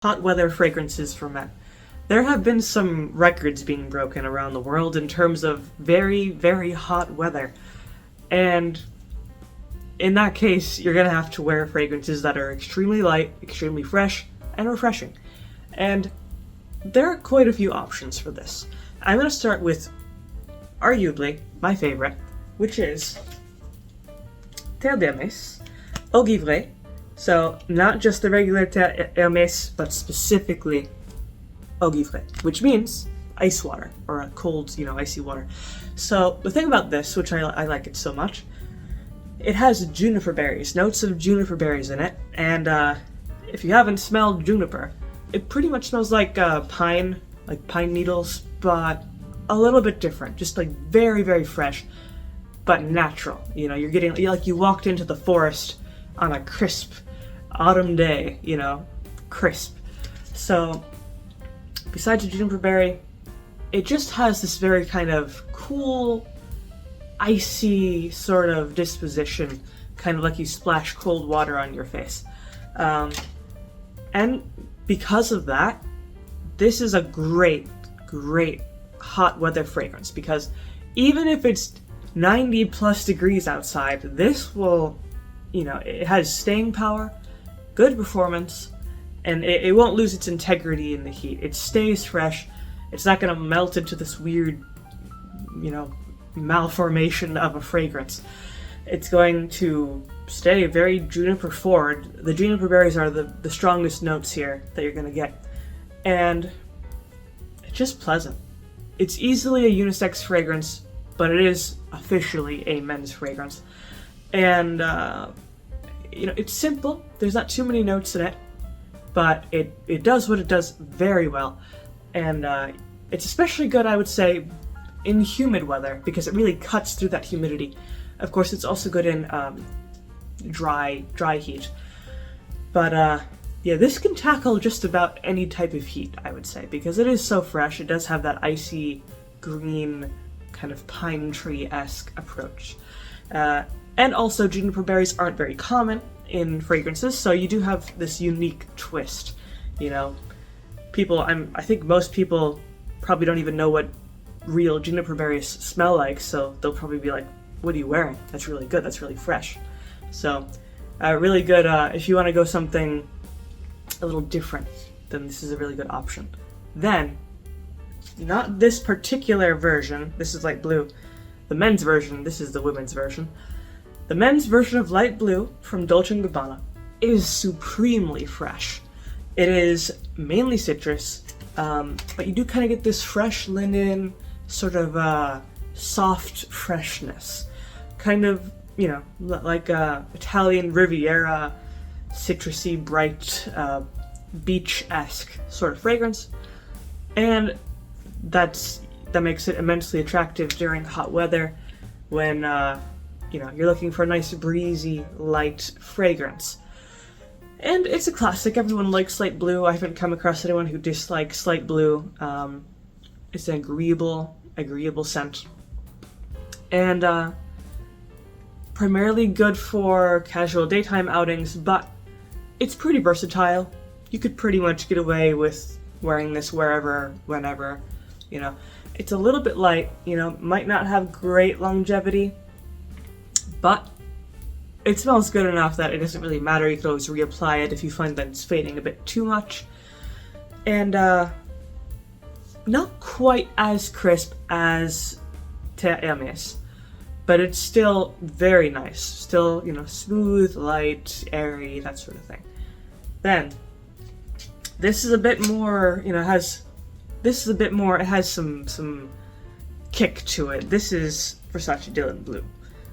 Hot weather fragrances for men. There have been some records being broken around the world in terms of very, very hot weather. And in that case, you're gonna have to wear fragrances that are extremely light, extremely fresh, and refreshing. And there are quite a few options for this. I'm gonna start with arguably my favorite, which is Terre d'Hermès, Eau Givrée. So not just the regular Terre Hermès, but specifically Eau Givrée, which means ice water, or a cold, icy water. So the thing about this, which I like it so much, it has juniper berries, notes of juniper berries in it, and if you haven't smelled juniper, it pretty much smells like pine needles, but a little bit different, just like very, very fresh, but natural. You're getting, like you walked into the forest on a crisp autumn day, crisp. So besides the juniper berry, it just has this very kind of cool, icy sort of disposition, kind of like you splash cold water on your face. And because of that, this is a great, great hot weather fragrance, because even if it's 90 plus degrees outside, this will, it has staying power, good performance, and it won't lose its integrity in the heat. It stays fresh. It's not going to melt into this weird, malformation of a fragrance. It's going to stay very juniper forward. The juniper berries are the strongest notes here that you're going to get. And it's just pleasant. It's easily a unisex fragrance, but it is officially a men's fragrance. And, it's simple. There's not too many notes in it, but it does what it does very well. And it's especially good, I would say, in humid weather, because it really cuts through that humidity. Of course, it's also good in dry heat. But this can tackle just about any type of heat, I would say, because it is so fresh. It does have that icy green kind of pine tree-esque approach. And also, juniper berries aren't very common in fragrances, so you do have this unique twist. I think most people probably don't even know what real juniper berries smell like, so they'll probably be like, what are you wearing? That's really good, that's really fresh. So, really good, if you want to go something a little different, then this is a really good option. Then, not this particular version, this is light blue, the men's version, this is the women's version. The men's version of light blue from Dolce & Gabbana is supremely fresh. It is mainly citrus, but you do kind of get this fresh linen, sort of soft freshness. Kind of, like Italian Riviera, citrusy, bright, beach-esque sort of fragrance. And that makes it immensely attractive during hot weather when, you're looking for a nice, breezy, light fragrance. And it's a classic. Everyone likes light blue. I haven't come across anyone who dislikes light blue. It's an agreeable scent. And primarily good for casual daytime outings, but it's pretty versatile. You could pretty much get away with wearing this wherever, whenever. It's a little bit light, might not have great longevity, but it smells good enough that it doesn't really matter. You can always reapply it if you find that it's fading a bit too much. And not quite as crisp as Terre Hermès, but it's still very nice. Still, smooth, light, airy, that sort of thing. Then, this is a bit more, it has some kick to it. This is Versace Dylan Blue.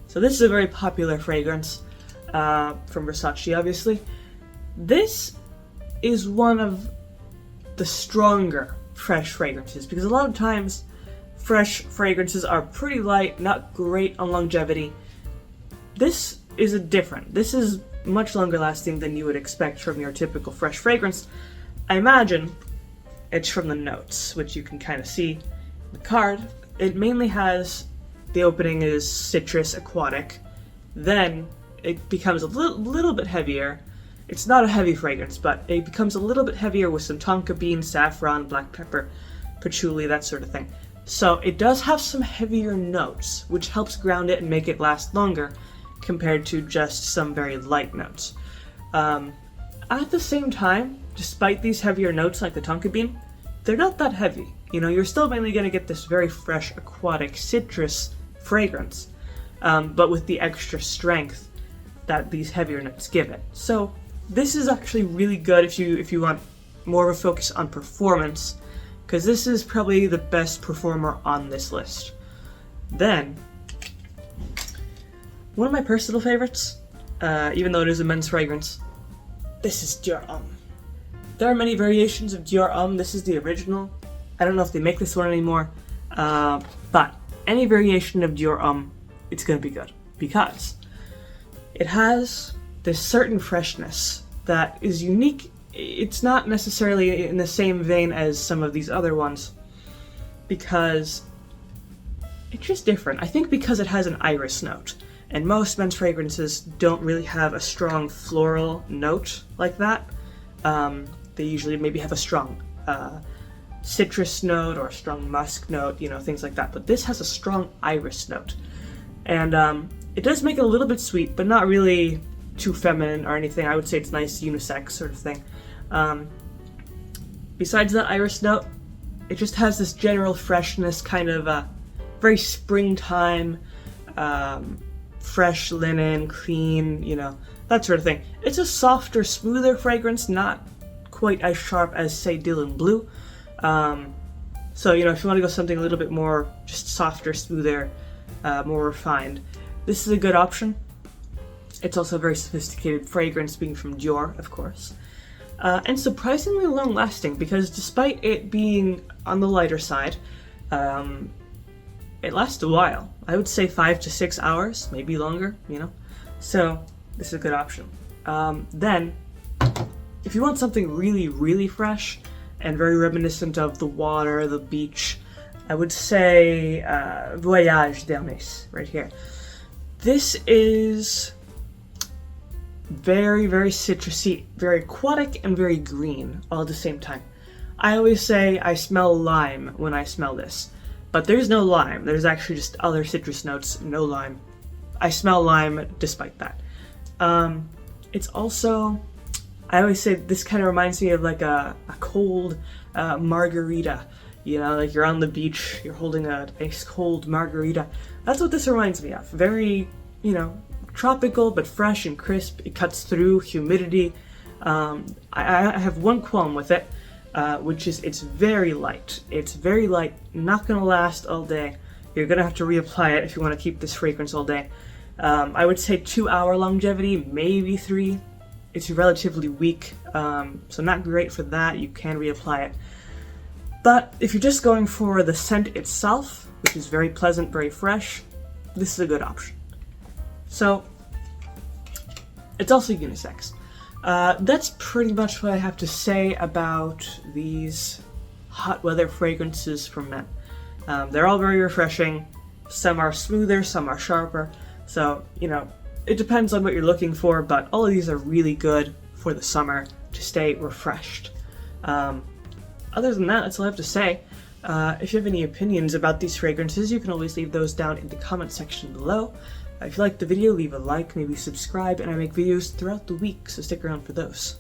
So this is a very popular fragrance from Versace, obviously. This is one of the stronger fresh fragrances, because a lot of times fresh fragrances are pretty light, not great on longevity. This is different. This is much longer lasting than you would expect from your typical fresh fragrance. I imagine it's from the notes, which you can kind of see in the card. It mainly has, the opening is citrus, aquatic, then it becomes a little bit heavier, It's not a heavy fragrance, but it becomes a little bit heavier with some tonka bean, saffron, black pepper, patchouli, that sort of thing. So it does have some heavier notes, which helps ground it and make it last longer compared to just some very light notes. At the same time, despite these heavier notes like the tonka bean, they're not that heavy. You know, you're still mainly going to get this very fresh, aquatic, citrus fragrance, but with the extra strength that these heavier notes give it. So this is actually really good if you want more of a focus on performance, because this is probably the best performer on this list. Then, one of my personal favorites, even though it is a men's fragrance, this is Dior Homme. There are many variations of Dior Homme. This is the original. I don't know if they make this one anymore, but any variation of Dior Homme, it's going to be good, because it has this certain freshness that is unique. It's not necessarily in the same vein as some of these other ones, because it's just different. I think because it has an iris note, and most men's fragrances don't really have a strong floral note like that. They usually maybe have a strong citrus note or a strong musk note, you know, things like that. But this has a strong iris note, and it does make it a little bit sweet, but not really too feminine or anything. I would say it's nice, unisex sort of thing. Besides that iris note, it just has this general freshness, kind of very springtime, fresh linen, clean, you know, that sort of thing. It's a softer, smoother fragrance, not quite as sharp as, say, Dylan Blue. So, you know, if you want to go something a little bit more just softer, smoother, more refined, this is a good option. It's also a very sophisticated fragrance, being from Dior, of course. And surprisingly long-lasting, because despite it being on the lighter side, it lasts a while. I would say 5 to 6 hours, maybe longer, you know? So, this is a good option. Then, if you want something really, really fresh and very reminiscent of the water, the beach, I would say Voyage d'Hermès, right here. This is very, very citrusy, very aquatic, and very green all at the same time. I always say I smell lime when I smell this, but there's no lime. There's actually just other citrus notes, no lime. I smell lime despite that. It's also, I always say this kind of reminds me of like a cold margarita. You know, like you're on the beach, you're holding a nice cold margarita. That's what this reminds me of. Very, you know, tropical but fresh and crisp. It cuts through humidity. I have one qualm with it, which is it's very light. It's very light, not gonna last all day. You're gonna have to reapply it if you want to keep this fragrance all day. I would say 2-hour longevity, maybe 3. It's relatively weak, so not great for that. You can reapply it. But if you're just going for the scent itself, which is very pleasant, very fresh, this is a good option. So, it's also unisex. That's pretty much what I have to say about these hot weather fragrances for men. They're all very refreshing. Some are smoother, some are sharper. So, you know, it depends on what you're looking for, but all of these are really good for the summer to stay refreshed. Other than that, that's all I have to say. If you have any opinions about these fragrances, you can always leave those down in the comment section below. If you liked the video, leave a like, maybe subscribe, and I make videos throughout the week, so stick around for those.